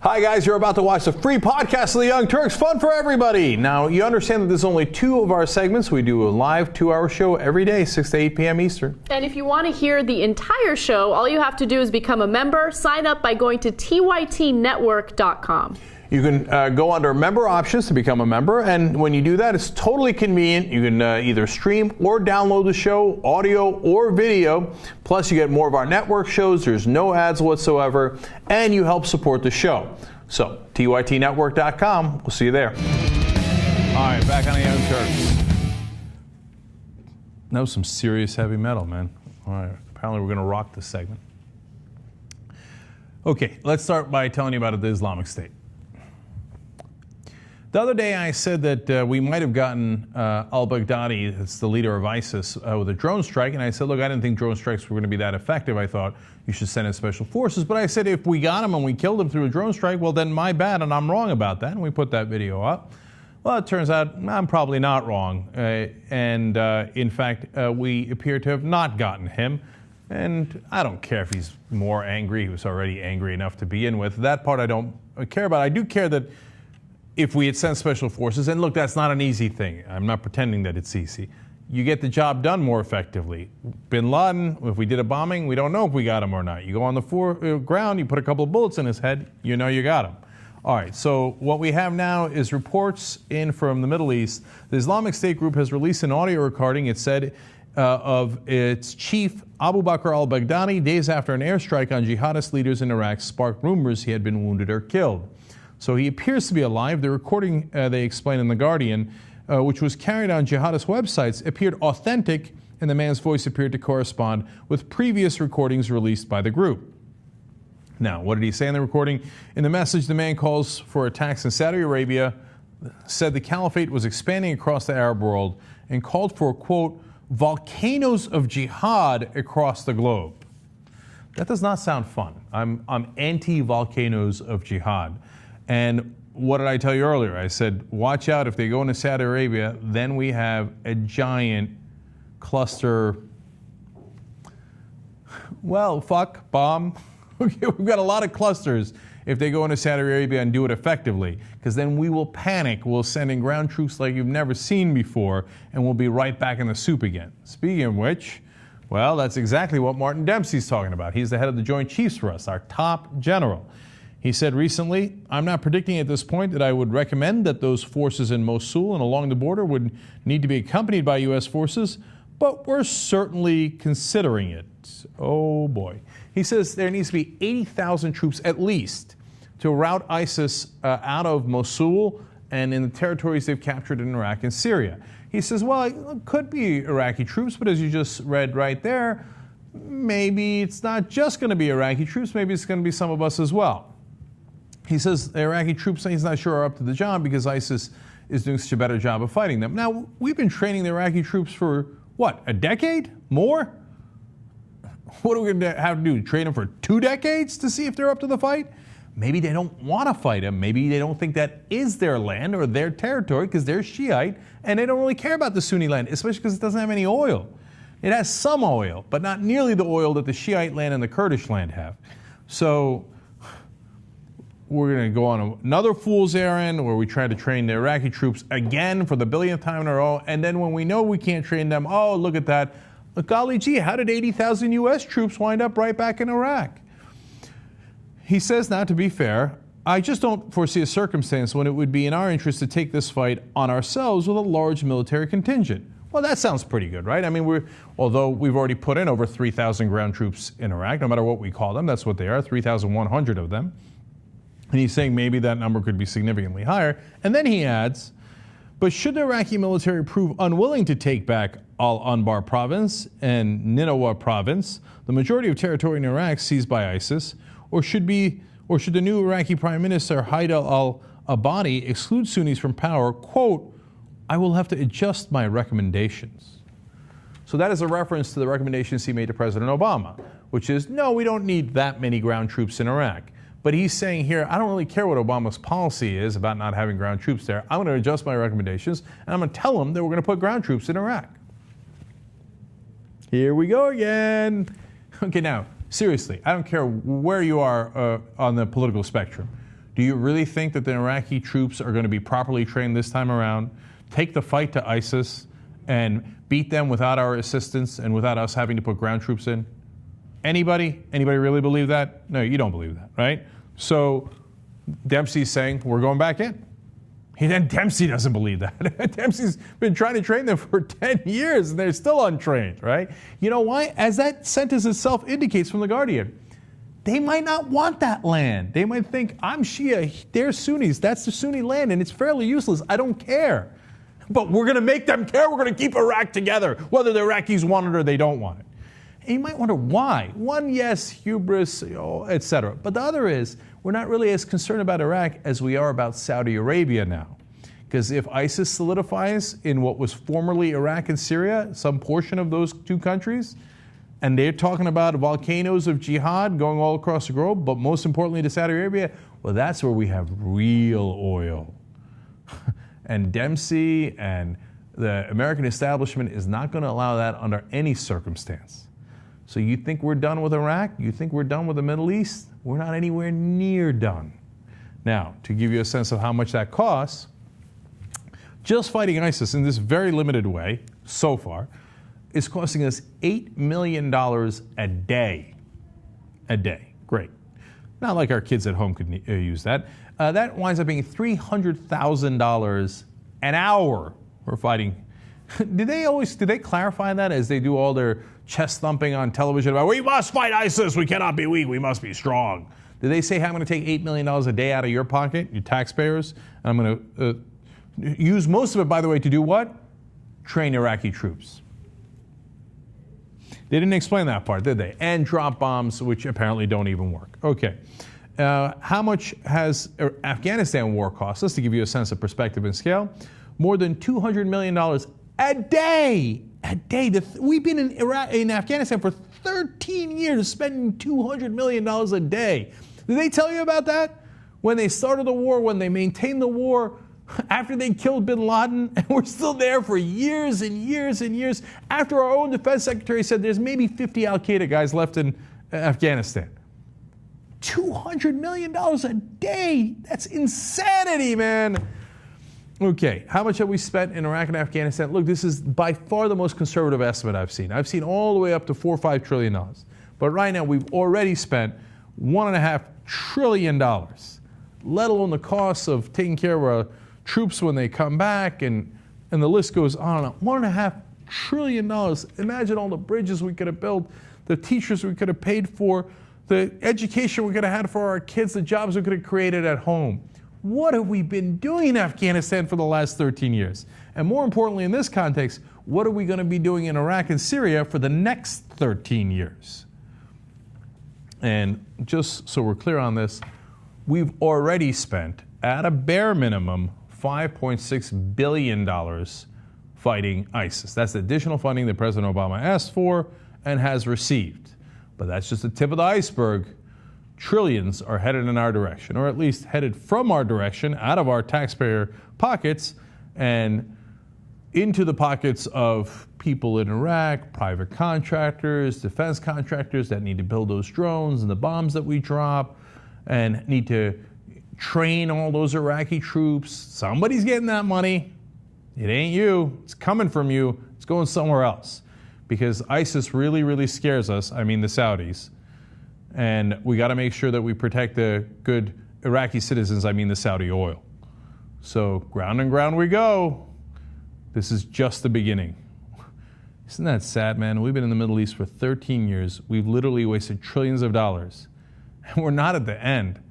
Hi guys, you're about to watch the free podcast of the Young Turks, fun for everybody. Now, you understand that there's only two of our segments. We do a live 2-hour show every day, 6 to 8 p.m. Eastern. And if you want to hear the entire show, all you have to do is become a member. Sign up by going to TYT-11.13.14. You can go under member options to become a member, and when you do that, it's totally convenient. You can either stream or download the show, audio or video. Plus, you get more of our network shows. There's no ads whatsoever, and you help support the show. So, TYT-network.com. We'll see you there. All right, back on the Young Turks. That was some serious heavy metal, man. All right, apparently we're going to rock this segment. Okay, let's start by telling you about the Islamic State. The other day I said that we might have gotten al-Baghdadi, that's the leader of ISIS, with a drone strike. And I said, look, I didn't think drone strikes were going to be that effective. I thought you should send in special forces. But I said if we got him and we killed him through a drone strike, well, then my bad, and I'm wrong about that. And we put that video up. Well, it turns out I'm probably not wrong. In fact, we appear to have not gotten him. And I don't care if he's more angry. He was already angry enough to begin with. That part I don't care about. I do care that if we had sent special forces, and look, that's not an easy thing. I'm not pretending that it's easy. You get the job done more effectively. Bin Laden, if we did a bombing, we don't know if we got him or not. You go on the ground, you put a couple of bullets in his head, you know you got him. All right, so what we have now is reports in from the Middle East. The Islamic State group has released an audio recording, it said, of its chief, Abu Bakr al-Baghdadi, days after an airstrike on jihadist leaders in Iraq sparked rumors he had been wounded or killed. So he appears to be alive. The recording, they explain in The Guardian, which was carried on jihadist websites, appeared authentic, and the man's voice appeared to correspond with previous recordings released by the group. Now, what did he say in the recording? In the message, the man calls for attacks in Saudi Arabia, said the caliphate was expanding across the Arab world, and called for, quote, volcanoes of jihad across the globe. That does not sound fun. I'm anti-volcanoes of jihad. And what did I tell you earlier? I said, watch out if they go into Saudi Arabia, then we have a giant cluster, well, fuck, bomb. Okay, we've got a lot of clusters if they go into Saudi Arabia and do it effectively, because then we will panic. We'll send in ground troops like you've never seen before, and we'll be right back in the soup again. Speaking of which, well, that's exactly what Martin Dempsey's talking about. He's the head of the Joint Chiefs for us, our top general. He said recently, I'm not predicting at this point that I would recommend that those forces in Mosul and along the border would need to be accompanied by U.S. forces, but we're certainly considering it. Oh boy. He says there needs to be 80,000 troops at least to rout ISIS out of Mosul and in the territories they've captured in Iraq and Syria. He says, well, it could be Iraqi troops, but as you just read right there, maybe it's not just going to be Iraqi troops, maybe it's going to be some of us as well. He says the Iraqi troops, he's not sure, are up to the job because ISIS is doing such a better job of fighting them. Now, we've been training the Iraqi troops for, what, a decade? More? What are we going to have to do? Train them for 2 decades to see if they're up to the fight? Maybe they don't want to fight them. Maybe they don't think that is their land or their territory because they're Shiite and they don't really care about the Sunni land, especially because it doesn't have any oil. It has some oil, but not nearly the oil that the Shiite land and the Kurdish land have. So we're going to go on another fool's errand where we try to train the Iraqi troops again for the billionth time in a row. And then when we know we can't train them, oh, look at that. Look, golly gee, how did 80,000 U.S. troops wind up right back in Iraq? He says, now to be fair, I just don't foresee a circumstance when it would be in our interest to take this fight on ourselves with a large military contingent. Well, that sounds pretty good, right? I mean, although we've already put in over 3,000 ground troops in Iraq, no matter what we call them, that's what they are, 3,100 of them. And he's saying maybe that number could be significantly higher. And then he adds, but should the Iraqi military prove unwilling to take back Al-Anbar province and Nineveh province, the majority of territory in Iraq seized by ISIS, or should the new Iraqi Prime Minister Haidar al-Abadi exclude Sunnis from power, quote, I will have to adjust my recommendations. So that is a reference to the recommendations he made to President Obama, which is, no, we don't need that many ground troops in Iraq. But he's saying here, I don't really care what Obama's policy is about not having ground troops there. I'm going to adjust my recommendations, and I'm going to tell him that we're going to put ground troops in Iraq. Here we go again. Okay, now, seriously, I don't care where you are on the political spectrum. Do you really think that the Iraqi troops are going to be properly trained this time around, take the fight to ISIS, and beat them without our assistance and without us having to put ground troops in? Anybody? Anybody really believe that? No, you don't believe that, right? So Dempsey's saying, we're going back in. Then Dempsey doesn't believe that. Dempsey's been trying to train them for 10 years, and they're still untrained, right? You know why? As that sentence itself indicates from The Guardian, they might not want that land. They might think, I'm Shia, they're Sunnis, that's the Sunni land, and it's fairly useless. I don't care. But we're going to make them care. We're going to keep Iraq together, whether the Iraqis want it or they don't want it. And you might wonder why. One, yes, hubris, etc. But the other is, we're not really as concerned about Iraq as we are about Saudi Arabia now. Because if ISIS solidifies in what was formerly Iraq and Syria, some portion of those two countries, and they're talking about volcanoes of jihad going all across the globe, but most importantly to Saudi Arabia, well, that's where we have real oil. And Dempsey and the American establishment is not going to allow that under any circumstance. So you think we're done with Iraq? You think we're done with the Middle East? We're not anywhere near done. Now, to give you a sense of how much that costs, just fighting ISIS in this very limited way, so far, is costing us $8 million a day. A day. Great. Not like our kids at home could use that. That winds up being $300,000 an hour we're fighting. Did they clarify that as they do all their chest thumping on television about, we must fight ISIS, we cannot be weak, we must be strong? Did they say, hey, I'm going to take $8 million a day out of your pocket, you taxpayers, and I'm going to use most of it, by the way, to do what? Train Iraqi troops. They didn't explain that part, did they? And drop bombs, which apparently don't even work. Okay. How much has Afghanistan war cost us, to give you a sense of perspective and scale? More than $200 million a day. A day. We've been in Afghanistan for 13 years, spending $200 million a day. Did they tell you about that? When they started the war, when they maintained the war, after they killed bin Laden, and we're still there for years and years and years, after our own defense secretary said there's maybe 50 al-Qaeda guys left in Afghanistan. $200 million a day. That's insanity, man. Okay, how much have we spent in Iraq and Afghanistan? Look, this is by far the most conservative estimate I've seen. I've seen all the way up to $4 or $5 trillion. But right now, we've already spent $1.5 trillion, let alone the costs of taking care of our troops when they come back, and the list goes on and on. $1.5 trillion. Imagine all the bridges we could have built, the teachers we could have paid for, the education we could have had for our kids, the jobs we could have created at home. What have we been doing in Afghanistan for the last 13 years? And more importantly, in this context, what are we going to be doing in Iraq and Syria for the next 13 years? And just so we're clear on this, we've already spent, at a bare minimum, $5.6 billion fighting ISIS. That's the additional funding that President Obama asked for and has received. But that's just the tip of the iceberg. Trillions are headed in our direction, or at least headed from our direction, out of our taxpayer pockets, and into the pockets of people in Iraq, private contractors, defense contractors that need to build those drones and the bombs that we drop, and need to train all those Iraqi troops. Somebody's getting that money. It ain't you. It's coming from you. It's going somewhere else. Because ISIS really, really scares us, I mean the Saudis. And we got to make sure that we protect the good Iraqi citizens, I mean the Saudi oil. So ground and ground we go. This is just the beginning. Isn't that sad, man? We've been in the Middle East for 13 years. We've literally wasted trillions of dollars. And we're not at the end.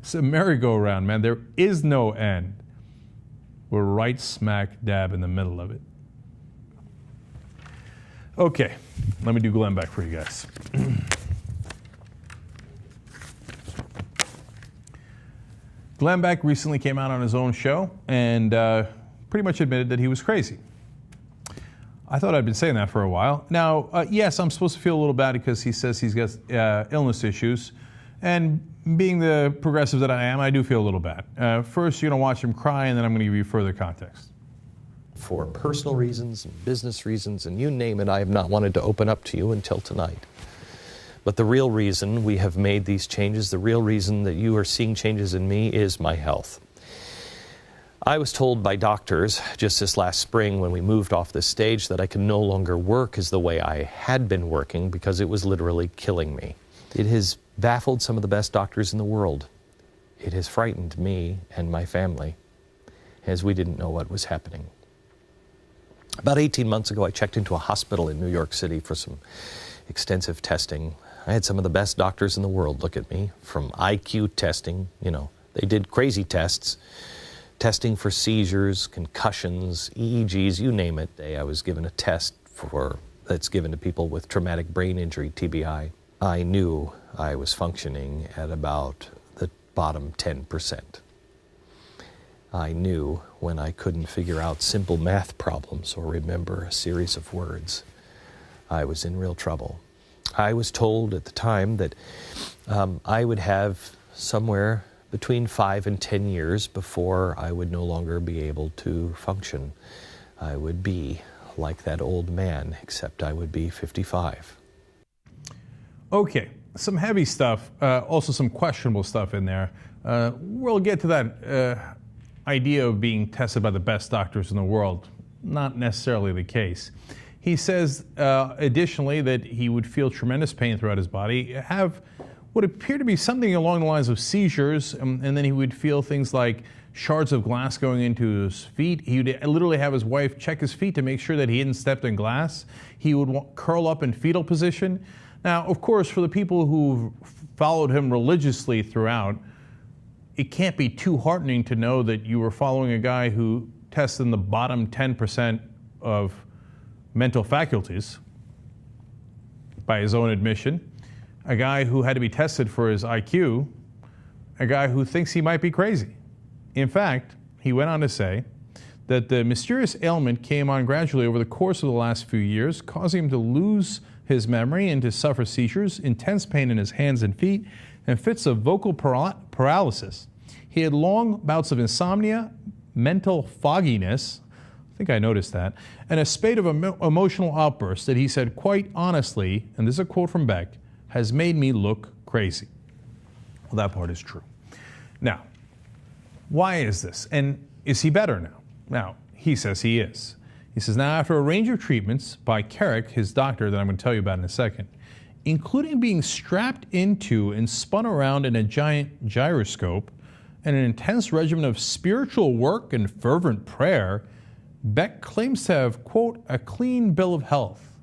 It's a merry-go-round, man. There is no end. We're right smack dab in the middle of it. Okay, let me do Glenn Beck for you guys. Glenn Beck recently came out on his own show and pretty much admitted that he was crazy. I thought I'd been saying that for a while. Now, yes, I'm supposed to feel a little bad because he says he's got illness issues. And being the progressive that I am, I do feel a little bad. First, you're going to watch him cry, and then I'm going to give you further context. For personal reasons and business reasons and you name it, I have not wanted to open up to you until tonight. But the real reason we have made these changes, the real reason that you are seeing changes in me is my health. I was told by doctors just this last spring when we moved off this stage that I could no longer work as the way I had been working because it was literally killing me. It has baffled some of the best doctors in the world. It has frightened me and my family as we didn't know what was happening. About 18 months ago, I checked into a hospital in New York City for some extensive testing. I had some of the best doctors in the world look at me, from IQ testing, they did crazy tests, testing for seizures, concussions, EEGs, you name it. I was given a test that's given to people with traumatic brain injury, TBI. I knew I was functioning at about the bottom 10%. I knew when I couldn't figure out simple math problems or remember a series of words, I was in real trouble. I was told at the time that I would have somewhere between 5 and 10 years before I would no longer be able to function. I would be like that old man, except I would be 55. Okay, some heavy stuff, also some questionable stuff in there. We'll get to that idea of being tested by the best doctors in the world. Not necessarily the case. He says, additionally, that he would feel tremendous pain throughout his body, have what appear to be something along the lines of seizures, and then he would feel things like shards of glass going into his feet. He would literally have his wife check his feet to make sure that he hadn't stepped in glass. He would curl up in fetal position. Now, of course, for the people who followed him religiously throughout, it can't be too heartening to know that you were following a guy who tests in the bottom 10% of mental faculties, by his own admission, a guy who had to be tested for his IQ, a guy who thinks he might be crazy. In fact, he went on to say that the mysterious ailment came on gradually over the course of the last few years, causing him to lose his memory and to suffer seizures, intense pain in his hands and feet, and fits of vocal paralysis. He had long bouts of insomnia, mental fogginess, I think I noticed that, and a spate of emotional outbursts that he said quite honestly, and this is a quote from Beck, has made me look crazy. Well, that part is true. Now, why is this? And is he better now? Now, he says he is. He says, now after a range of treatments by Carrick, his doctor that I'm going to tell you about in a second, including being strapped into and spun around in a giant gyroscope and an intense regimen of spiritual work and fervent prayer, Beck claims to have, quote, a clean bill of health.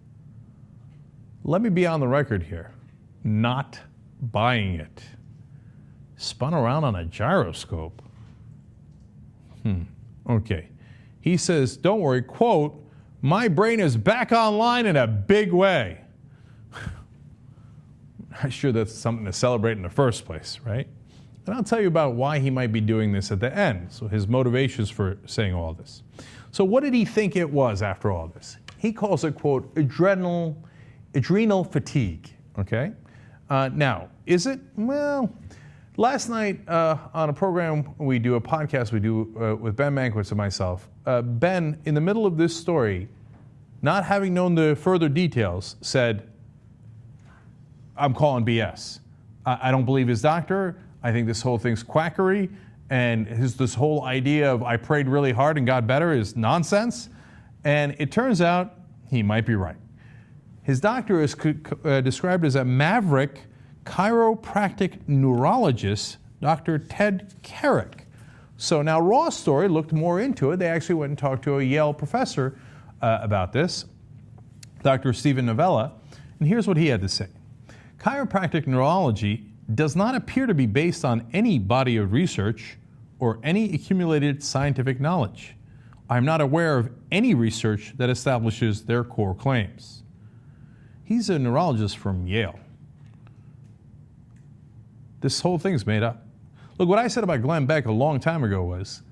Let me be on the record here. Not buying it. Spun around on a gyroscope. Okay. He says, don't worry, quote, my brain is back online in a big way. I'm sure that's something to celebrate in the first place, right? And I'll tell you about why he might be doing this at the end, so his motivations for saying all this. So what did he think it was after all this? He calls it, quote, adrenal fatigue, okay? Now, is it? Well, last night on a program we do, a podcast we do with Ben Mankiewicz and myself, Ben, in the middle of this story, not having known the further details, said, I'm calling BS. I don't believe his doctor. I think this whole thing's quackery. And this whole idea of I prayed really hard and got better is nonsense. And it turns out he might be right. His doctor is described as a maverick chiropractic neurologist, Dr. Ted Carrick. So now Raw's story looked more into it. They actually went and talked to a Yale professor about this, Dr. Stephen Novella, and here's what he had to say. Chiropractic neurology does not appear to be based on any body of research or any accumulated scientific knowledge. I'm not aware of any research that establishes their core claims. He's a neurologist from Yale. This whole thing's made up. Look, what I said about Glenn Beck a long time ago was,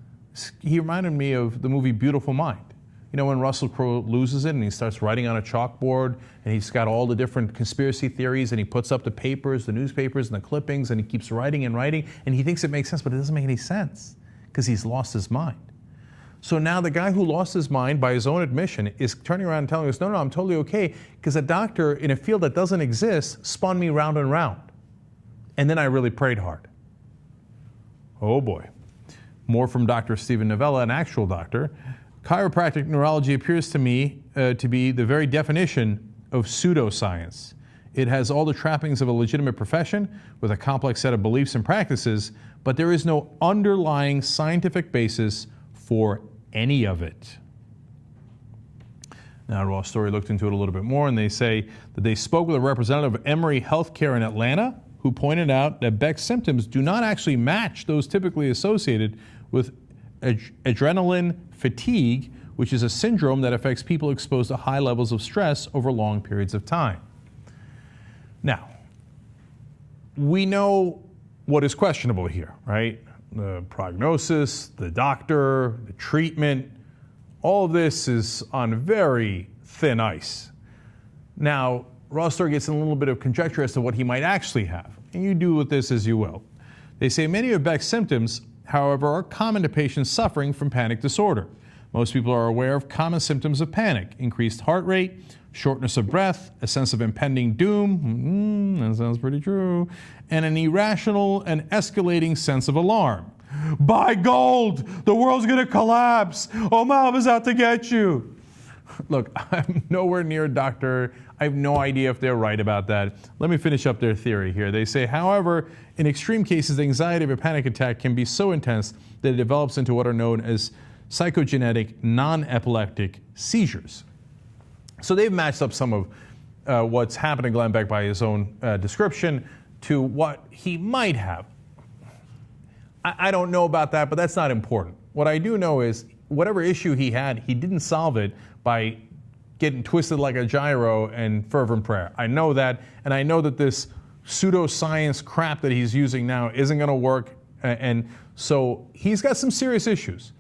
he reminded me of the movie Beautiful Mind. You know, when Russell Crowe loses it and he starts writing on a chalkboard and he's got all the different conspiracy theories and he puts up the papers, the newspapers and the clippings and he keeps writing and writing and he thinks it makes sense, but it doesn't make any sense because he's lost his mind. So now the guy who lost his mind by his own admission is turning around and telling us, no, I'm totally okay, because a doctor in a field that doesn't exist spun me round and round. And then I really prayed hard. Oh boy. More from Dr. Stephen Novella, an actual doctor. Chiropractic neurology appears to me to be the very definition of pseudoscience. It has all the trappings of a legitimate profession with a complex set of beliefs and practices, but there is no underlying scientific basis for any of it. Now, Raw Story looked into it a little bit more, and they say that they spoke with a representative of Emory Healthcare in Atlanta who pointed out that Beck's symptoms do not actually match those typically associated with adrenaline fatigue, which is a syndrome that affects people exposed to high levels of stress over long periods of time. Now, we know what is questionable here, right? The prognosis, the doctor, the treatment, all of this is on very thin ice. Now, Raw Story gets in a little bit of conjecture as to what he might actually have, and you do with this as you will. They say many of Beck's symptoms, however, are common to patients suffering from panic disorder. Most people are aware of common symptoms of panic: increased heart rate, shortness of breath, a sense of impending doom, that sounds pretty true, and an irrational and escalating sense of alarm. Buy gold! The world's gonna collapse! Oh, Mom is out to get you! Look, I'm nowhere near a doctor. I have no idea if they're right about that. Let me finish up their theory here. They say, however, in extreme cases, the anxiety of a panic attack can be so intense that it develops into what are known as psychogenic non-epileptic seizures. So they've matched up some of what's happened to Glenn Beck by his own description to what he might have. I don't know about that, but that's not important. What I do know is whatever issue he had, he didn't solve it by getting twisted like a gyro and fervent prayer. I know that, and I know that this pseudoscience crap that he's using now isn't going to work, and so he's got some serious issues.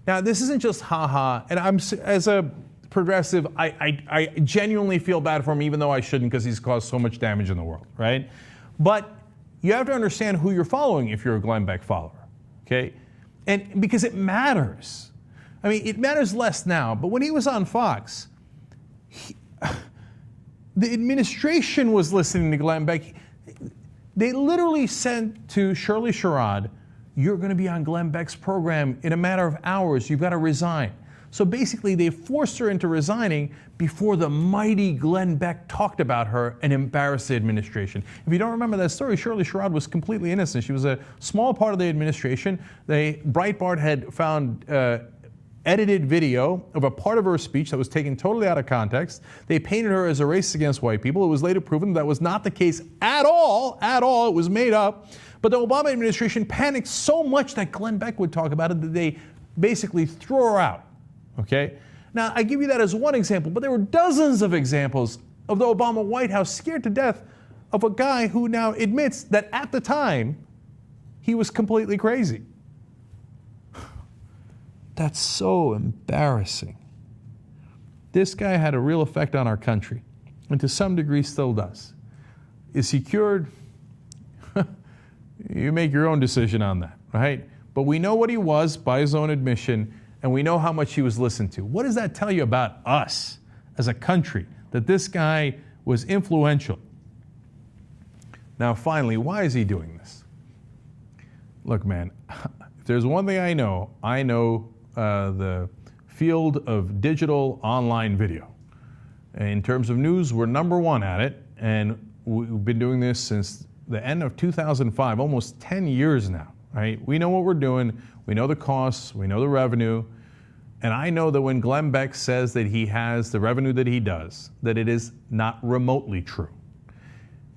Now, this isn't just ha-ha, and as a progressive, I genuinely feel bad for him, even though I shouldn't, because he's caused so much damage in the world, right? But you have to understand who you're following if you're a Glenn Beck follower, okay? And because it matters. I mean, it matters less now, but when he was on Fox, the administration was listening to Glenn Beck. They literally sent to Shirley Sherrod, you're going to be on Glenn Beck's program in a matter of hours. You've got to resign. So basically, they forced her into resigning before the mighty Glenn Beck talked about her and embarrassed the administration. If you don't remember that story, Shirley Sherrod was completely innocent. She was a small part of the administration. Breitbart had found edited video of a part of her speech that was taken totally out of context. They painted her as a racist against white people. It was later proven that was not the case at all. It was made up. But the Obama administration panicked so much that Glenn Beck would talk about it that they basically threw her out. Okay? Now, I give you that as one example, but there were dozens of examples of the Obama White House scared to death of a guy who now admits that at the time he was completely crazy. That's so embarrassing. This guy had a real effect on our country, and to some degree still does. Is he cured? You make your own decision on that, right? But we know what he was by his own admission, and we know how much he was listened to. What does that tell you about us as a country, that this guy was influential? Now, finally, why is he doing this? Look, man, if there's one thing I know the field of digital online video. In terms of news, we're number one at it, and we've been doing this since the end of 2005, almost 10 years now, right? We know what we're doing, we know the costs, we know the revenue, and I know that when Glenn Beck says that he has the revenue that he does, that it is not remotely true.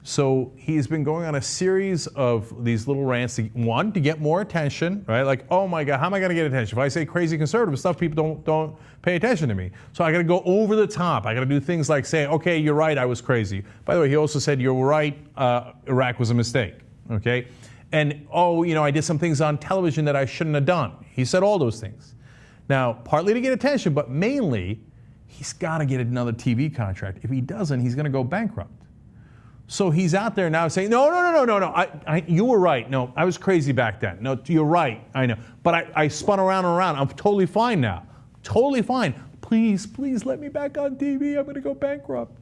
So he's been going on a series of these little rants, to get more attention, right? Like, oh my God, how am I going to get attention? If I say crazy conservative stuff, people don't pay attention to me. So I got to go over the top. I got to do things like say, okay, you're right, I was crazy. By the way, he also said, you're right, Iraq was a mistake, okay? And, I did some things on television that I shouldn't have done. He said all those things. Now, partly to get attention, but mainly, he's got to get another TV contract. If he doesn't, he's going to go bankrupt. So he's out there now saying, no, you were right. No, I was crazy back then. No, you're right. I know. But I spun around and around. I'm totally fine now. Totally fine. Please let me back on TV. I'm going to go bankrupt.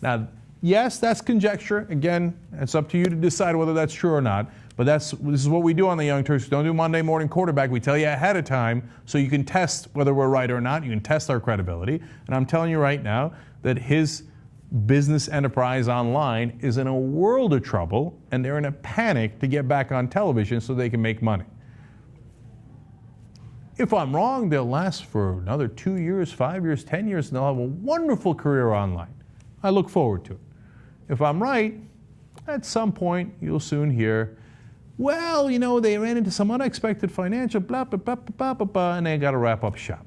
Now, yes, that's conjecture. Again, it's up to you to decide whether that's true or not. But this is what we do on the Young Turks. We don't do Monday morning quarterback. We tell you ahead of time so you can test whether we're right or not. You can test our credibility. And I'm telling you right now that his business enterprise online is in a world of trouble, and they're in a panic to get back on television so they can make money. If I'm wrong, they'll last for another 2 years, 5 years, 10 years, and they'll have a wonderful career online. I look forward to it. If I'm right, at some point you'll soon hear, well, they ran into some unexpected financial blah, blah, blah, blah, blah, blah, and they got to wrap up shop.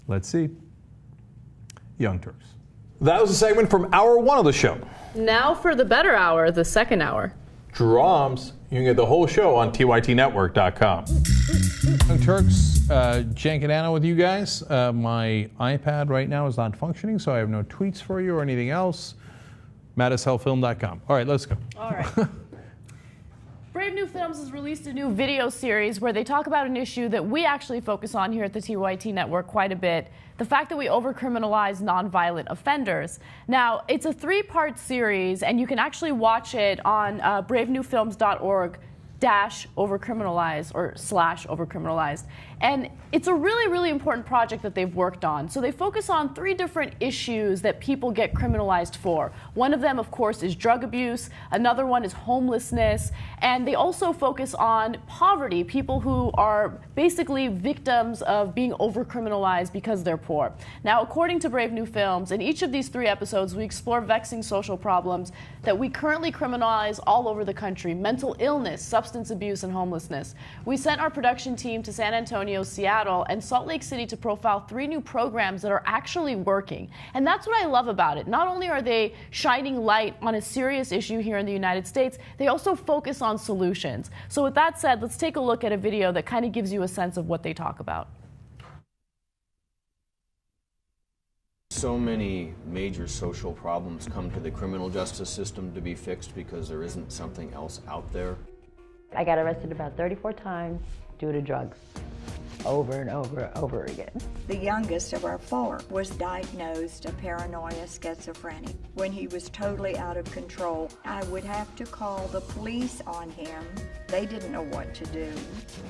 Let's see. Young Turks. That was a segment from hour one of the show. Now for the better hour, the second hour. Drums. You can get the whole show on TYT-11.13.14. Young Turks, Jen Cadano with you guys. My iPad right now is not functioning, so I have no tweets for you or anything else. MattisHellFilm.com. All right, let's go. All right. Brave New Films has released a new video series where they talk about an issue that we actually focus on here at the TYT Network quite a bit, the fact that we overcriminalize nonviolent offenders. Now, it's a 3-part series, and you can actually watch it on bravenewfilms.org/overcriminalized or /overcriminalized. And it's a really, really important project that they've worked on. So they focus on 3 different issues that people get criminalized for. One of them, of course, is drug abuse. Another one is homelessness. And they also focus on poverty, people who are basically victims of being overcriminalized because they're poor. Now, according to Brave New Films, in each of these 3 episodes, we explore vexing social problems that we currently criminalize all over the country: mental illness, substance abuse, and homelessness. We sent our production team to San Antonio, Seattle, and Salt Lake City to profile 3 new programs that are actually working. And that's what I love about it. Not only are they shining light on a serious issue here in the United States, they also focus on solutions. So with that said, let's take a look at a video that kind of gives you a sense of what they talk about. So many major social problems come to the criminal justice system to be fixed because there isn't something else out there. I got arrested about 34 times due to drugs, over and over and over again. The youngest of our 4 was diagnosed a paranoia schizophrenic. When he was totally out of control, I would have to call the police on him. They didn't know what to do.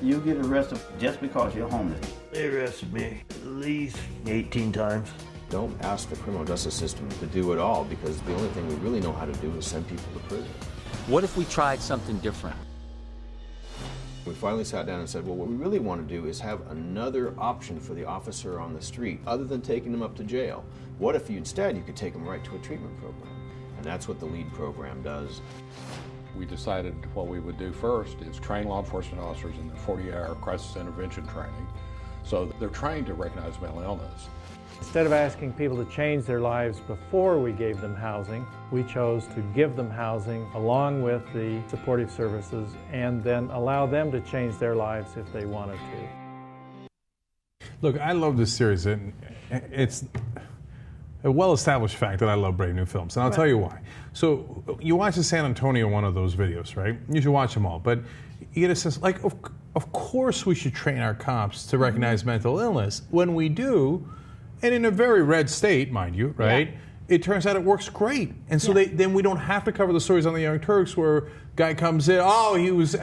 You get arrested just because you're homeless. They arrested me at least 18 times. Don't ask the criminal justice system to do it all, because the only thing we really know how to do is send people to prison. What if we tried something different? We finally sat down and said, well, what we really want to do is have another option for the officer on the street other than taking them up to jail. What if instead you could take them right to a treatment program? And that's what the LEAD program does. We decided what we would do first is train law enforcement officers in their 40-hour crisis intervention training, so they're trained to recognize mental illness. Instead of asking people to change their lives before we gave them housing, we chose to give them housing along with the supportive services and then allow them to change their lives if they wanted to. Look, I love this series. It's a well-established fact that I love Brave New Films, and I'll tell you why. So you watch the San Antonio one of those videos, right? You should watch them all, but you get a sense, like, of course we should train our cops to recognize mental illness. When we do, and in a very red state, mind you, right? Yeah. It turns out it works great. And so then we don't have to cover the stories on the Young Turks where guy comes in, oh, he was,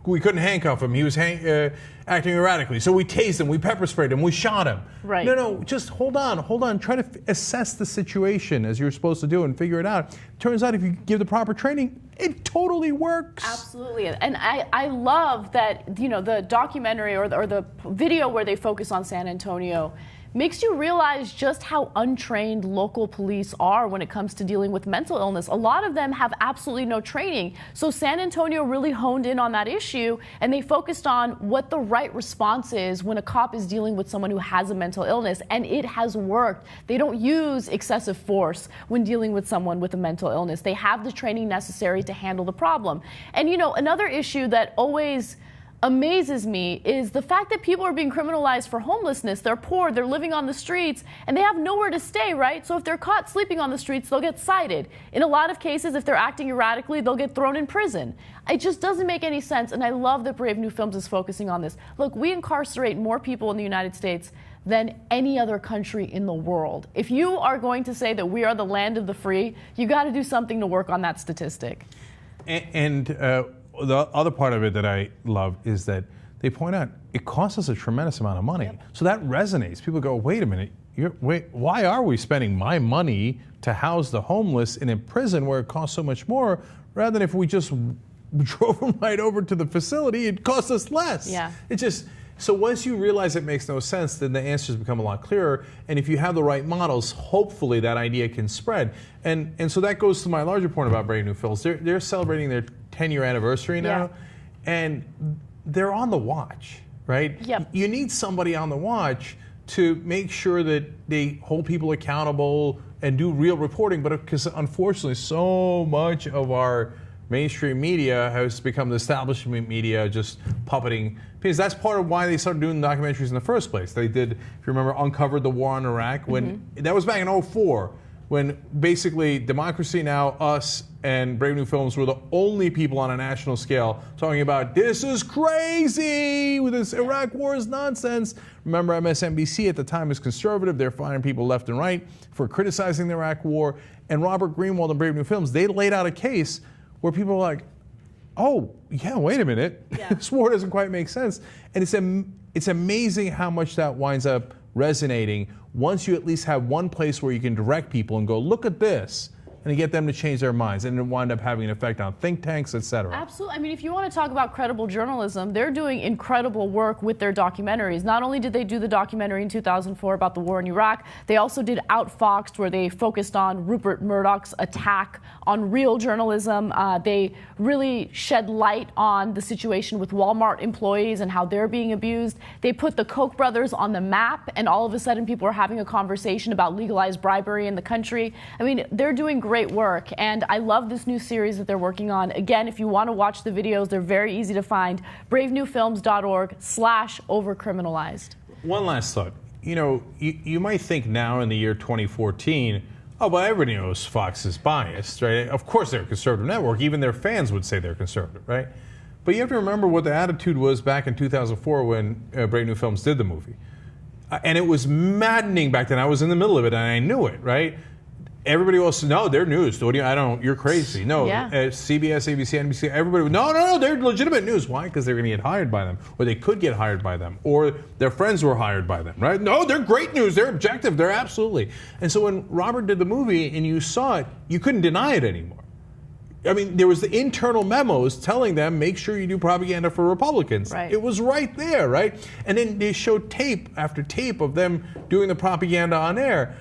we couldn't handcuff him. He was acting erratically. So we tased him, we pepper sprayed him, we shot him. Right. No, just hold on. Try to assess the situation as you're supposed to do and figure it out. Turns out if you give the proper training, it totally works. Absolutely. And I love that, the documentary or the video where they focus on San Antonio makes you realize just how untrained local police are when it comes to dealing with mental illness. A lot of them have absolutely no training. So San Antonio really honed in on that issue, and they focused on what the right response is when a cop is dealing with someone who has a mental illness, and it has worked. They don't use excessive force when dealing with someone with a mental illness. They have the training necessary to handle the problem. And another issue that always amazes me is the fact that people are being criminalized for homelessness. They're poor, they're living on the streets, and they have nowhere to stay, right? So if they're caught sleeping on the streets, they'll get cited. In a lot of cases, if they're acting erratically, they'll get thrown in prison. It just doesn't make any sense, and I love that Brave New Films is focusing on this. Look, we incarcerate more people in the United States than any other country in the world. If you are going to say that we are the land of the free, you got to do something to work on that statistic. And the other part of it that I love is that they point out it costs us a tremendous amount of money. Yep. So that resonates. People go, wait a minute, why are we spending my money to house the homeless in a prison where it costs so much more, rather than if we just drove them right over to the facility, it costs us less. Yeah. It just, so once you realize it makes no sense, then the answers become a lot clearer. And if you have the right models, hopefully that idea can spread. And so that goes to my larger point about Brave New Films. They're celebrating their 10-year anniversary now, and they're on the watch, right? Yep. You need somebody on the watch to make sure that they hold people accountable and do real reporting. But because unfortunately, so much of our mainstream media has become the establishment media, just puppeting. Because that's part of why they started doing documentaries in the first place. They did, if you remember, uncovered the war in Iraq. When that was back in 2004, when basically Democracy Now!, us, and Brave New Films were the only people on a national scale talking about this is crazy, with this Iraq war is nonsense. Remember, MSNBC at the time was conservative. They're firing people left and right for criticizing the Iraq war. And Robert Greenwald and Brave New Films, they laid out a case where people are like, oh, yeah, wait a minute. Yeah. This war doesn't quite make sense. And it's amazing how much that winds up resonating once you at least have one place where you can direct people and go, look at this, and to get them to change their minds, and it wind up having an effect on think tanks, et cetera. Absolutely. I mean, if you want to talk about credible journalism, they're doing incredible work with their documentaries. Not only did they do the documentary in 2004 about the war in Iraq, they also did Outfoxed, where they focused on Rupert Murdoch's attack on real journalism. They really shed light on the situation with Walmart employees and how they're being abused. They put the Koch brothers on the map, and all of a sudden people are having a conversation about legalized bribery in the country. I mean, they're doing great work, and I love this new series that they're working on. Again, if you want to watch the videos, they're very easy to find. bravenewfilms.org/overcriminalized. One last thought. You know, you might think now in the year 2014, oh, well, everybody knows Fox is biased, right? Of course they're a conservative network. Even their fans would say they're conservative, right? But you have to remember what the attitude was back in 2004 when Brave New Films did the movie. And it was maddening back then. I was in the middle of it, and I knew it, right? Everybody else, no, they're news. You're crazy. No, CBS, ABC, NBC, everybody, no, they're legitimate news. Why? Because they're going to get hired by them, or they could get hired by them, or their friends were hired by them, right? No, they're great news. They're objective. They're absolutely. And so when Robert did the movie and you saw it, you couldn't deny it anymore. I mean, there was the internal memos telling them, make sure you do propaganda for Republicans. Right. It was right there, right? And then they showed tape after tape of them doing the propaganda on air.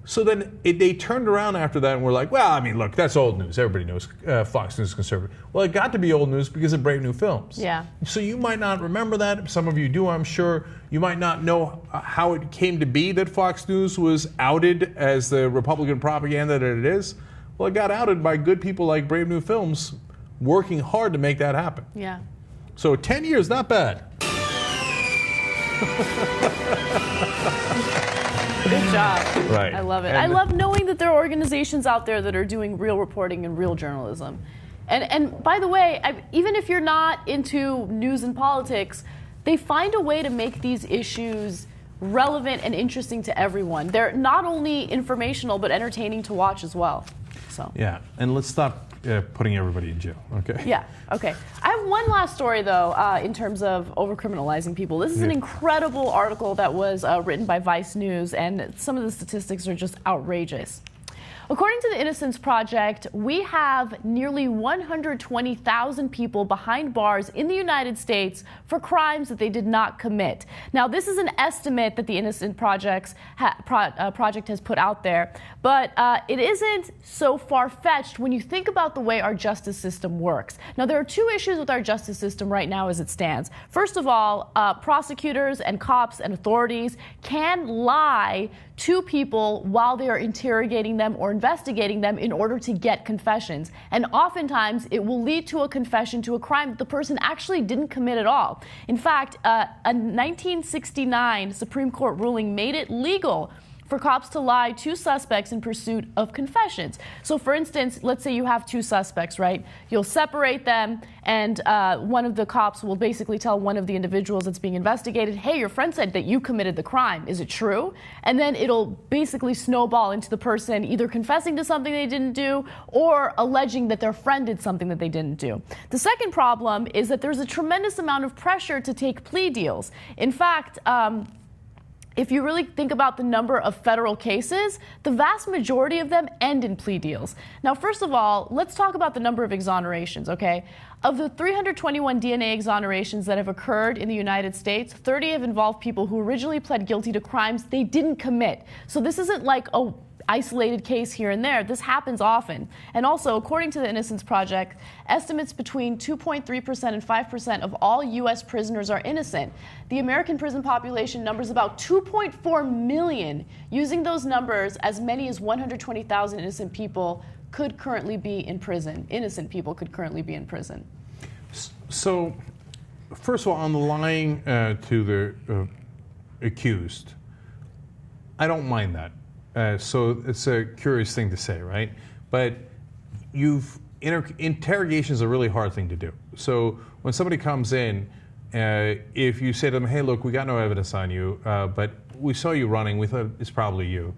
So then they turned around after that and were like, well, I mean, look, that's old news. Everybody knows Fox News is conservative. Well, it got to be old news because of Brave New Films. Yeah. So you might not remember that. Some of you do, I'm sure. You might not know how it came to be that Fox News was outed as the Republican propaganda that it is. Well, it got outed by good people like Brave New Films working hard to make that happen. Yeah. So 10 years, not bad. Good job. Right. I love it. I love knowing that there are organizations out there that are doing real reporting and real journalism. And by the way, even if you're not into news and politics, they find a way to make these issues relevant and interesting to everyone. They're not only informational, but entertaining to watch as well. So. Yeah, and let's stop putting everybody in jail, okay? Yeah, okay. I have one last story, though, in terms of overcriminalizing people. This is an incredible article that was written by Vice News, and some of the statistics are just outrageous. According to the Innocence Project, we have nearly 120,000 people behind bars in the United States for crimes that they did not commit. Now, this is an estimate that the Innocence Project has put out there, but it isn't so far-fetched when you think about the way our justice system works. Now, there are two issues with our justice system right now as it stands. First of all, prosecutors and cops and authorities can lie to people while they are interrogating them or investigating them in order to get confessions. And oftentimes it will lead to a confession to a crime that the person actually didn't commit at all. In fact, a 1969 Supreme Court ruling made it legal for cops to lie to suspects in pursuit of confessions. So for instance, let's say you have two suspects, right? You'll separate them, and one of the cops will basically tell one of the individuals that's being investigated, hey, your friend said that you committed the crime. Is it true? And then it'll basically snowball into the person either confessing to something they didn't do or alleging that their friend did something that they didn't do. The second problem is that there's a tremendous amount of pressure to take plea deals. In fact, if you really think about the number of federal cases, the vast majority of them end in plea deals. Now, first of all, let's talk about the number of exonerations, okay? Of the 321 DNA exonerations that have occurred in the United States, 30 have involved people who originally pled guilty to crimes they didn't commit. So this isn't like a isolated case here and there. This happens often. And also, according to the Innocence Project, estimates between 2.3% and 5% of all U.S. prisoners are innocent. The American prison population numbers about 2.4 million. Using those numbers, as many as 120,000 innocent people could currently be in prison. Innocent people could currently be in prison. So, first of all, on the lying to the accused, I don't mind that. So it's a curious thing to say, right? But interrogation is a really hard thing to do. So when somebody comes in, if you say to them, hey, look, we got no evidence on you, but we saw you running, we thought it's probably you.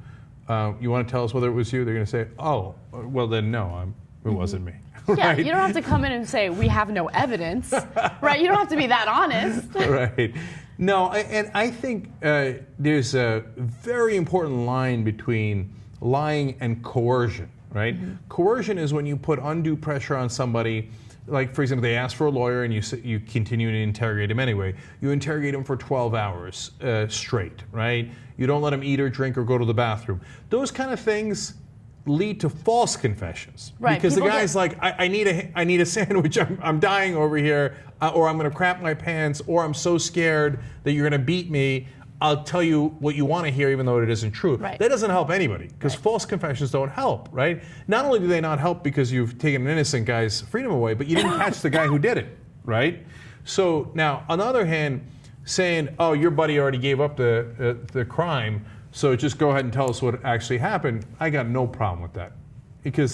You want to tell us whether it was you? They're going to say, oh, well then no, it wasn't me. Yeah, right? You don't have to come in and say, we have no evidence, right? You don't have to be that honest. Right. No, and I think there's a very important line between lying and coercion, right? Mm-hmm. Coercion is when you put undue pressure on somebody. Like, for example, they ask for a lawyer and you continue to interrogate him anyway. You interrogate him for 12 hours straight, right? You don't let him eat or drink or go to the bathroom. Those kind of things lead to false confessions. Right. Because the guy's like, I need a sandwich, I'm dying over here, or I'm going to crap my pants, or I'm so scared that you're going to beat me, I'll tell you what you want to hear even though it isn't true. Right. That doesn't help anybody, because false confessions don't help, right? Not only do they not help because you've taken an innocent guy's freedom away, but you didn't catch the guy who did it, right? So now, on the other hand, saying, oh, your buddy already gave up the crime, so just go ahead and tell us what actually happened, I got no problem with that. Because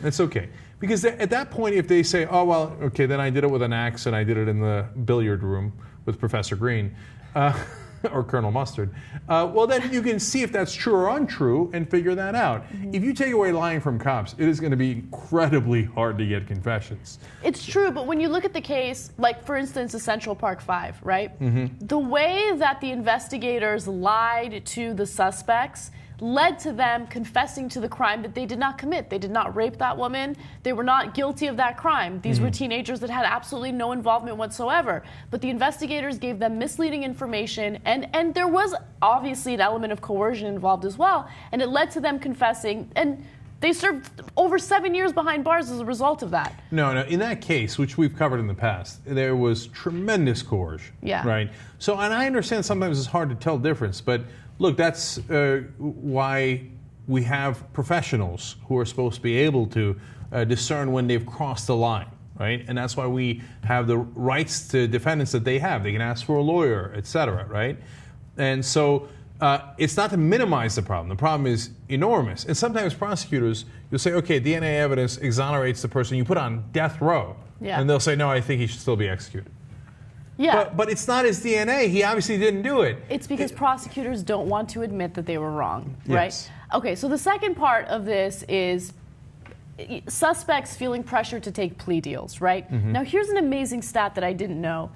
it's okay. Because at that point, if they say, oh, well, okay, then I did it with an axe and I did it in the billiard room with Professor Green or Colonel Mustard, well, then you can see if that's true or untrue and figure that out. Mm-hmm. If you take away lying from cops, it is going to be incredibly hard to get confessions. It's true, but when you look at the case, like, for instance, the Central Park Five, right? Mm-hmm. The way that the investigators lied to the suspects led to them confessing to the crime that they did not commit. They did not rape that woman. They were not guilty of that crime. These were teenagers that had absolutely no involvement whatsoever. But the investigators gave them misleading information, and there was obviously an element of coercion involved as well, and it led to them confessing, and they served over 7 years behind bars as a result of that. No, in that case, which we've covered in the past, there was tremendous coercion. Yeah. Right? So, and I understand sometimes it's hard to tell the difference, but look, that's why we have professionals who are supposed to be able to discern when they've crossed the line, right? And that's why we have the rights to defendants that they have. They can ask for a lawyer, et cetera, right? And so it's not to minimize the problem. The problem is enormous. And sometimes prosecutors, you'll say, okay, DNA evidence exonerates the person you put on death row. Yeah. And they'll say, no, I think he should still be executed. Yeah. But it's not his DNA. He obviously didn't do it. It's because prosecutors don't want to admit that they were wrong, right? Yes. Okay, so the second part of this is suspects feeling pressure to take plea deals, right? Mm-hmm. Now, here's an amazing stat that I didn't know.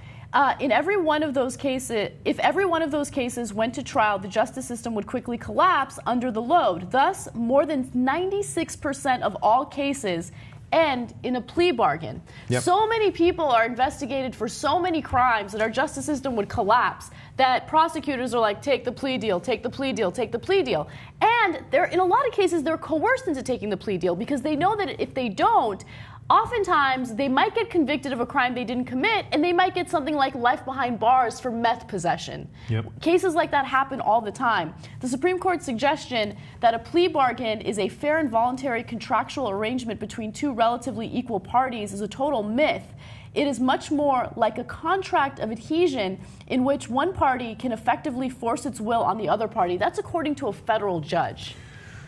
In every one of those cases, if every one of those cases went to trial, the justice system would quickly collapse under the load. Thus, more than 96% of all cases end in a plea bargain. Yep. So many people are investigated for so many crimes that our justice system would collapse that prosecutors are like, take the plea deal, take the plea deal, take the plea deal. And in a lot of cases, they're coerced into taking the plea deal because they know that if they don't, oftentimes they might get convicted of a crime they didn't commit, and they might get something like life behind bars for meth possession. Cases like that happen all the time. The Supreme Court's suggestion that a plea bargain is a fair and voluntary contractual arrangement between two relatively equal parties is a total myth. It is much more like a contract of adhesion in which one party can effectively force its will on the other party. That's according to a federal judge.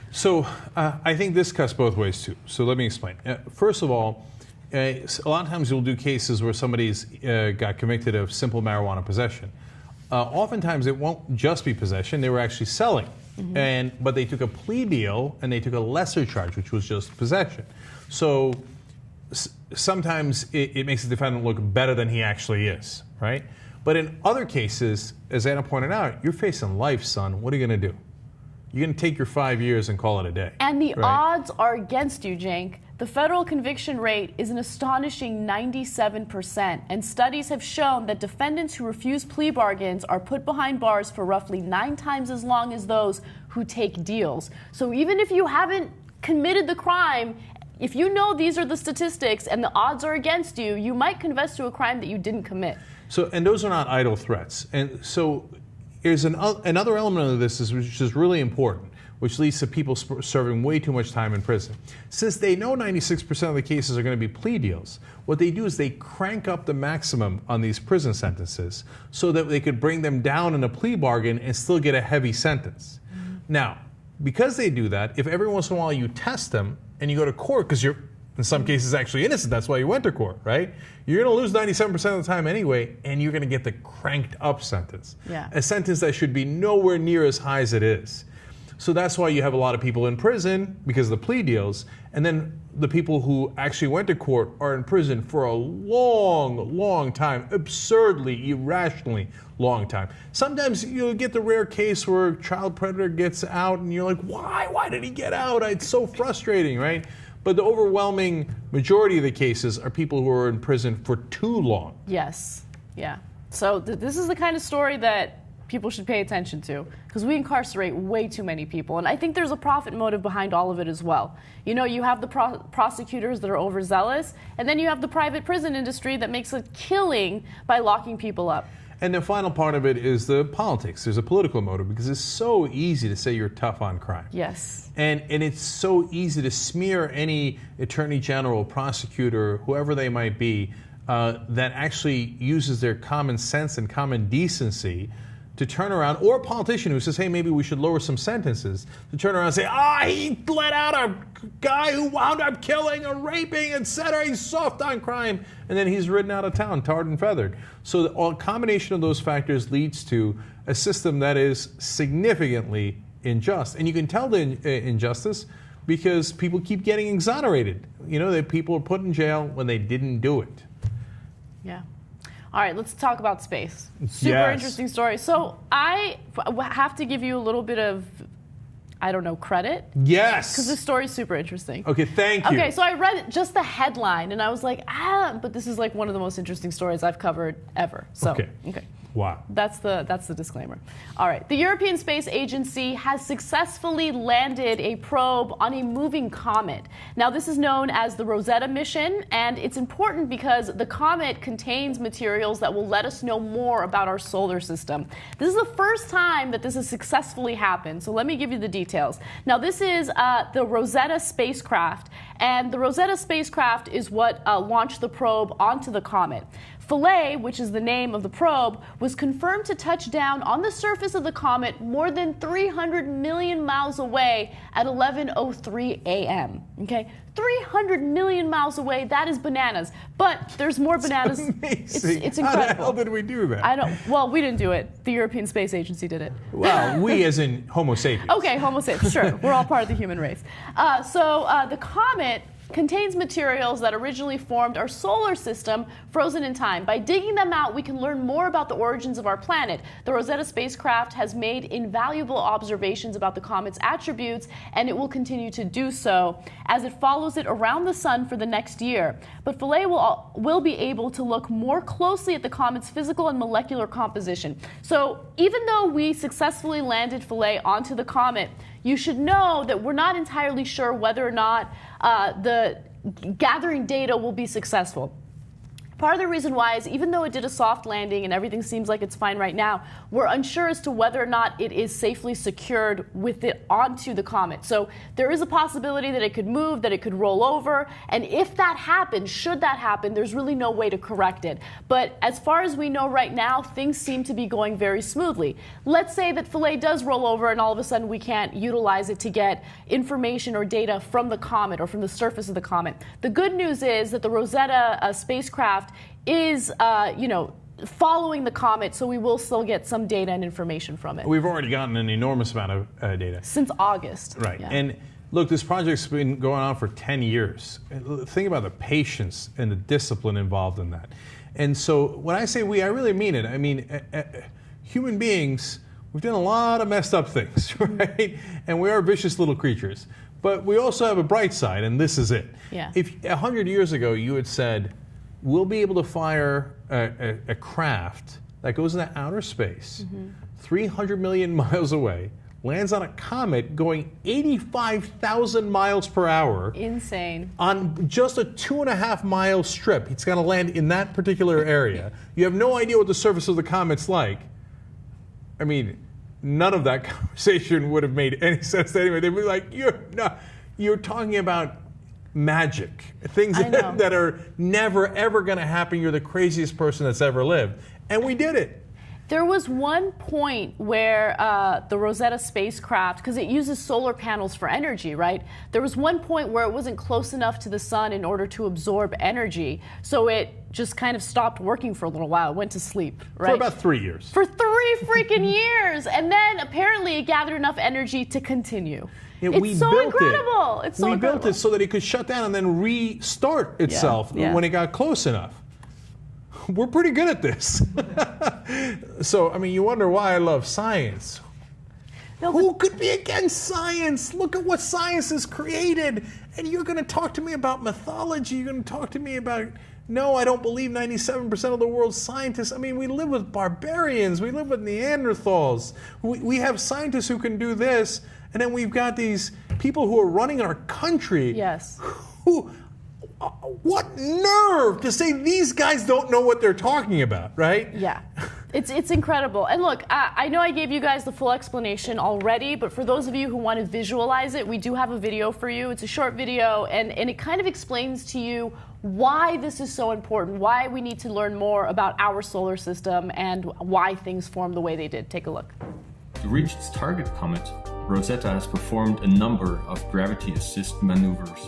So I think this cuts both ways too. So let me explain. First of all, a lot of times you'll do cases where somebody's got convicted of simple marijuana possession. Oftentimes it won't just be possession, they were actually selling. But they took a plea deal and they took a lesser charge, which was just possession. So sometimes it makes the defendant look better than he actually is, right? But in other cases, as Anna pointed out, you're facing life, son. What are you going to do? You're going to take your 5 years and call it a day. And the odds are against you, Cenk. The federal conviction rate is an astonishing 97%, and studies have shown that defendants who refuse plea bargains are put behind bars for roughly 9 times as long as those who take deals. So even if you haven't committed the crime, if you know these are the statistics and the odds are against you, you might confess to a crime that you didn't commit. So, and those are not idle threats. And so there's another element of this which is really important, which leads to people serving way too much time in prison. Since they know 96% of the cases are going to be plea deals, what they do is they crank up the maximum on these prison sentences so that they could bring them down in a plea bargain and still get a heavy sentence. Now, because they do that, if every once in a while you test them and you go to court, because you're in some cases actually innocent, that's why you went to court, right? You're going to lose 97% of the time anyway, and you're going to get the cranked up sentence. A sentence that should be nowhere near as high as it is. So that's why you have a lot of people in prison because of the plea deals, and then the people who actually went to court are in prison for a long, long time, absurdly, irrationally long time. Sometimes you'll get the rare case where a child predator gets out and you're like, why? Why did he get out? It's so frustrating, right? But the overwhelming majority of the cases are people who are in prison for too long. Yes, yeah. So this is the kind of story that people should pay attention to, because we incarcerate way too many people. And I think there's a profit motive behind all of it as well. You know, you have the prosecutors that are overzealous, and then you have the private prison industry that makes a killing by locking people up. And the final part of it is the politics. There's a political motive because it's so easy to say you're tough on crime. Yes. And it's so easy to smear any attorney general, prosecutor, whoever they might be, that actually uses their common sense and common decency to turn around, or a politician who says, hey, maybe we should lower some sentences, to turn around and say, he let out a guy who wound up killing or raping, etc. He's soft on crime. And then he's ridden out of town, tarred and feathered. So a combination of those factors leads to a system that is significantly unjust. And you can tell the injustice because people keep getting exonerated. You know, that people are put in jail when they didn't do it. Yeah. All right, let's talk about space. Super interesting story. So I have to give you a little bit of, I don't know, credit. Yes. Because this story is super interesting. Okay, thank you. Okay, so I read just the headline and I was like, but this is like one of the most interesting stories I've covered ever. So, okay. Wow. That's the disclaimer. All right. The European Space Agency has successfully landed a probe on a moving comet. Now, this is known as the Rosetta mission, and it's important because the comet contains materials that will let us know more about our solar system. This is the first time that this has successfully happened, so let me give you the details. Now, this is the Rosetta spacecraft, and the Rosetta spacecraft is what launched the probe onto the comet. Philae, which is the name of the probe, was confirmed to touch down on the surface of the comet more than 300 million miles away at 11:03 a.m. Okay, 300 million miles away. That is bananas. But there's more bananas. It's incredible. How the hell did we do that? Well, we didn't do it. The European Space Agency did it. Well, we as in Homo sapiens. Okay, Homo sapiens. Sure, we're all part of the human race. The comet contains materials that originally formed our solar system frozen in time. By digging them out, we can learn more about the origins of our planet. The Rosetta spacecraft has made invaluable observations about the comet's attributes, and it will continue to do so as it follows it around the sun for the next year. But Philae will be able to look more closely at the comet's physical and molecular composition. So even though we successfully landed Philae onto the comet, you should know that we're not entirely sure whether or not gathering data will be successful. Part of the reason why is even though it did a soft landing and everything seems like it's fine right now, we're unsure as to whether or not it is safely secured with it onto the comet. So there is a possibility that it could move, that it could roll over, and if that happens, should that happen, there's really no way to correct it. But as far as we know right now, things seem to be going very smoothly. Let's say that Philae does roll over and all of a sudden we can't utilize it to get information or data from the comet or from the surface of the comet. The good news is that the Rosetta spacecraft is, following the comet, so we will still get some data and information from it. We've already gotten an enormous amount of data. Since August. Right. Yeah. And look, this project's been going on for 10 years. Think about the patience and the discipline involved in that. And so when I say we, I really mean it. I mean, human beings, we've done a lot of messed up things, right? And we are vicious little creatures. But we also have a bright side, and this is it. Yeah. If 100 years ago you had said, we'll be able to fire a craft that goes into outer space, 300 million miles away, lands on a comet going 85,000 miles per hour. Insane. On just a 2.5 mile strip. It's going to land in that particular area. You have no idea what the surface of the comet's like. I mean, none of that conversation would have made any sense to anyone. They'd be like, you're talking about magic, things that are never ever going to happen. You're the craziest person that's ever lived, and we did it. There was one point where the Rosetta spacecraft, because it uses solar panels for energy, right? There was one point where it wasn't close enough to the sun in order to absorb energy, so it just kind of stopped working for a little while, went to sleep, right? For about 3 years. For 3 freaking years, and then apparently it gathered enough energy to continue. It's so incredible. It's so incredible. We built it so that it could shut down and then restart itself when it got close enough. We're pretty good at this. So, I mean, you wonder why I love science. No, who could be against science? Look at what science has created. And you're going to talk to me about mythology. You're going to talk to me about, no, I don't believe 97% of the world's scientists. I mean, we live with barbarians. We live with Neanderthals. We have scientists who can do this. And then we've got these people who are running our country. Yes. What nerve to say these guys don't know what they're talking about, right? Yeah. It's incredible. And look, I know I gave you guys the full explanation already, but for those of you who want to visualize it, we do have a video for you. It's a short video, and it kind of explains to you why this is so important, why we need to learn more about our solar system, and why things form the way they did. Take a look. To reach its target comet, Rosetta has performed a number of gravity assist maneuvers,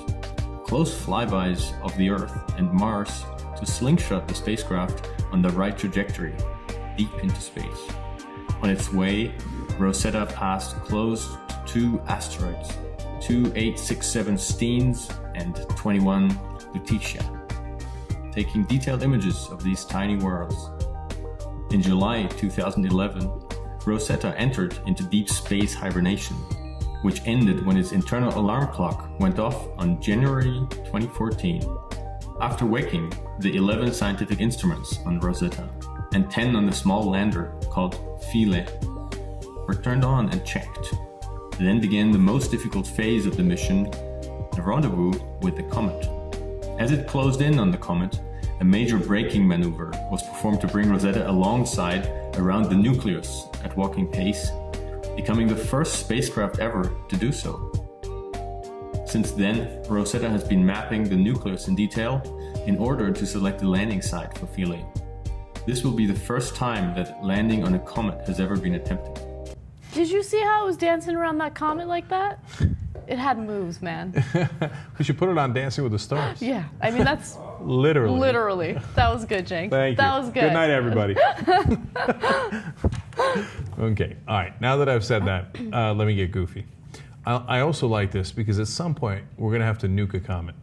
close flybys of the Earth and Mars to slingshot the spacecraft on the right trajectory, deep into space. On its way, Rosetta passed close to 2 asteroids, 2867 Steens and 21 Lutetia, taking detailed images of these tiny worlds. In July 2011, Rosetta entered into deep space hibernation, which ended when its internal alarm clock went off on January 2014. After waking, the 11 scientific instruments on Rosetta and 10 on the small lander called Philae were turned on and checked. Then began the most difficult phase of the mission, the rendezvous with the comet. As it closed in on the comet, a major braking maneuver was performed to bring Rosetta alongside around the nucleus at walking pace, becoming the first spacecraft ever to do so. Since then, Rosetta has been mapping the nucleus in detail in order to select the landing site for Philae. This will be the first time that landing on a comet has ever been attempted. Did you see how it was dancing around that comet like that? It had moves, man. We should put it on Dancing with the Stars. Yeah, I mean, that's... Literally. Literally. That was good, Cenk. Thank you. That was good. Good night, everybody. Okay, all right. Now that I've said that, let me get goofy. I also like this because at some point we're going to have to nuke a comet.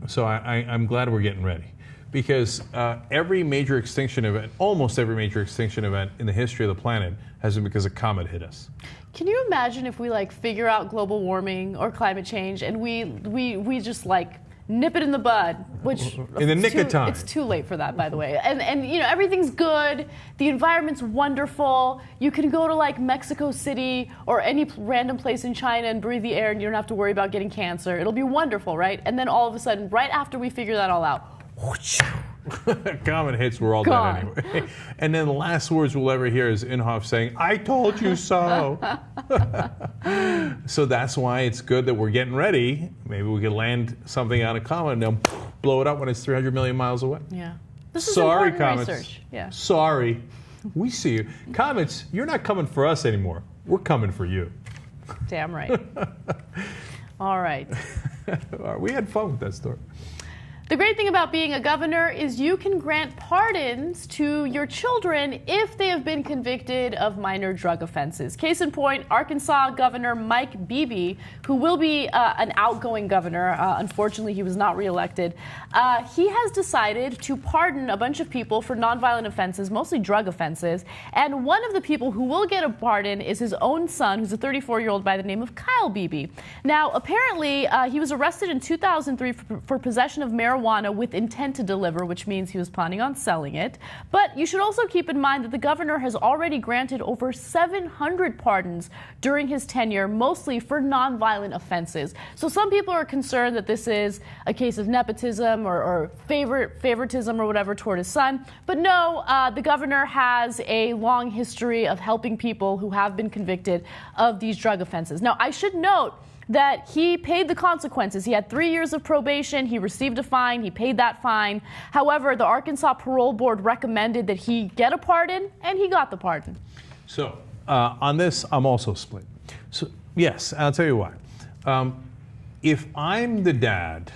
So I'm glad we're getting ready. Because every major extinction event, almost every major extinction event in the history of the planet has been because a comet hit us. Can you imagine if we figure out global warming or climate change and we just nip it in the bud, which in the nick of time. It's too late for that, by the way. And you know, everything's good. The environment's wonderful. You can go to like Mexico City or any random place in China and breathe the air, and you don't have to worry about getting cancer. It'll be wonderful, right? And then all of a sudden, right after we figure that all out, comet hits, we're all Gone. dead anyway. And then the last words we'll ever hear is Inhofe saying, "I told you so." So that's why it's good that we're getting ready. Maybe we could land something on a comet and then blow it up when it's 300 million miles away. yeah. This is Sorry, important comets. research. Yeah. Sorry. We see you. Comets, you're not coming for us anymore. We're coming for you. Damn right. All right. We had fun with that story. The great thing about being a governor is you can grant pardons to your children if they have been convicted of minor drug offenses. Case in point, Arkansas Governor Mike Beebe, who will be an outgoing governor, unfortunately he was not reelected, he has decided to pardon a bunch of people for nonviolent offenses, mostly drug offenses, and one of the people who will get a pardon is his own son, who's a 34-year-old by the name of Kyle Beebe. Now, apparently, he was arrested in 2003 for possession of marijuana with intent to deliver, which means he was planning on selling it. But you should also keep in mind that the governor has already granted over 700 pardons during his tenure, mostly for nonviolent offenses. So some people are concerned that this is a case of nepotism or favoritism or whatever toward his son. But no, the governor has a long history of helping people who have been convicted of these drug offenses. Now, I should note that he paid the consequences. He had 3 years of probation. He received a fine. He paid that fine. However, the Arkansas Parole Board recommended that he get a pardon, and he got the pardon. So on this, I'm also split. So yes, I'll tell you why. If I'm the dad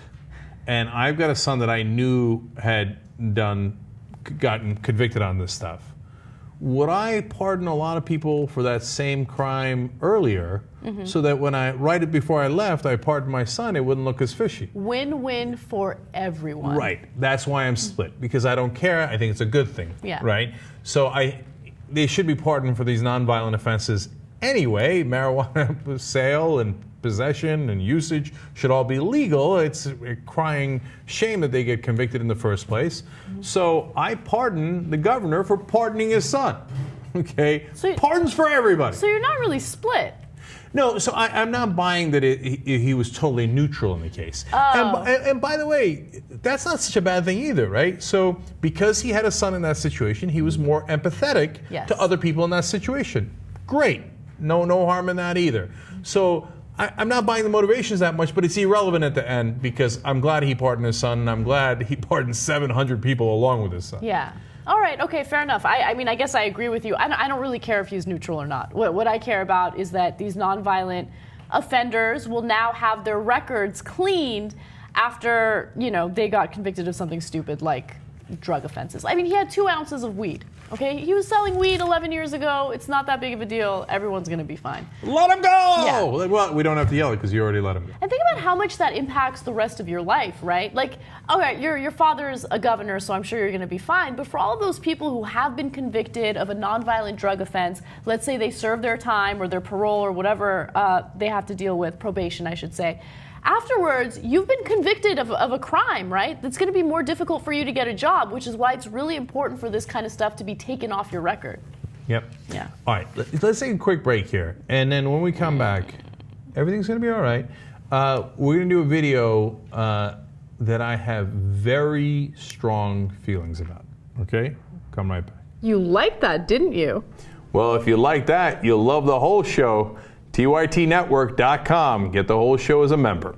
and I've got a son that I knew had gotten convicted on this stuff, would I pardon a lot of people for that same crime earlier so that when right before I left, I pardoned my son, it wouldn't look as fishy? Win-win for everyone. Right. That's why I'm split, because I don't care. I think it's a good thing. Yeah. Right? So they should be pardoned for these nonviolent offenses anyway. Marijuana sale and possession and usage should all be legal. It's a crying shame that they get convicted in the first place. So I pardon the governor for pardoning his son. Okay? So pardons for everybody. So you're not really split. No, so I'm not buying that he was totally neutral in the case. Oh. And by the way, that's not such a bad thing either, right? So because he had a son in that situation, he was more empathetic to other people in that situation. Great. No harm in that either. So I'm not buying the motivations that much, but it's irrelevant at the end because I'm glad he pardoned his son, and I'm glad he pardoned 700 people along with his son. Yeah. All right. Okay. Fair enough. I mean, I guess I agree with you. I don't really care if he's neutral or not. What I care about is that these nonviolent offenders will now have their records cleaned after, they got convicted of something stupid like drug offenses. I mean, he had 2 ounces of weed. Okay, he was selling weed 11 years ago. It's not that big of a deal. Everyone's going to be fine. Let him go! Yeah. Well, we don't have to yell it because you already let him go. And think about how much that impacts the rest of your life, right? Like, okay, your father's a governor, so I'm sure you're going to be fine. But for all of those people who have been convicted of a nonviolent drug offense, let's say they serve their time or their parole or whatever they have to deal with, probation, I should say. Afterwards, you've been convicted of a crime, right? That's going to be more difficult for you to get a job, which is why it's really important for this kind of stuff to be taken off your record. Yep. Yeah. All right, let's take a quick break here. And then when we come back, everything's going to be all right. We're going to do a video that I have very strong feelings about. Okay? Come right back. You liked that, didn't you? Well, if you like that, you'll love the whole show. TYT-network.com. Get the whole show as a member.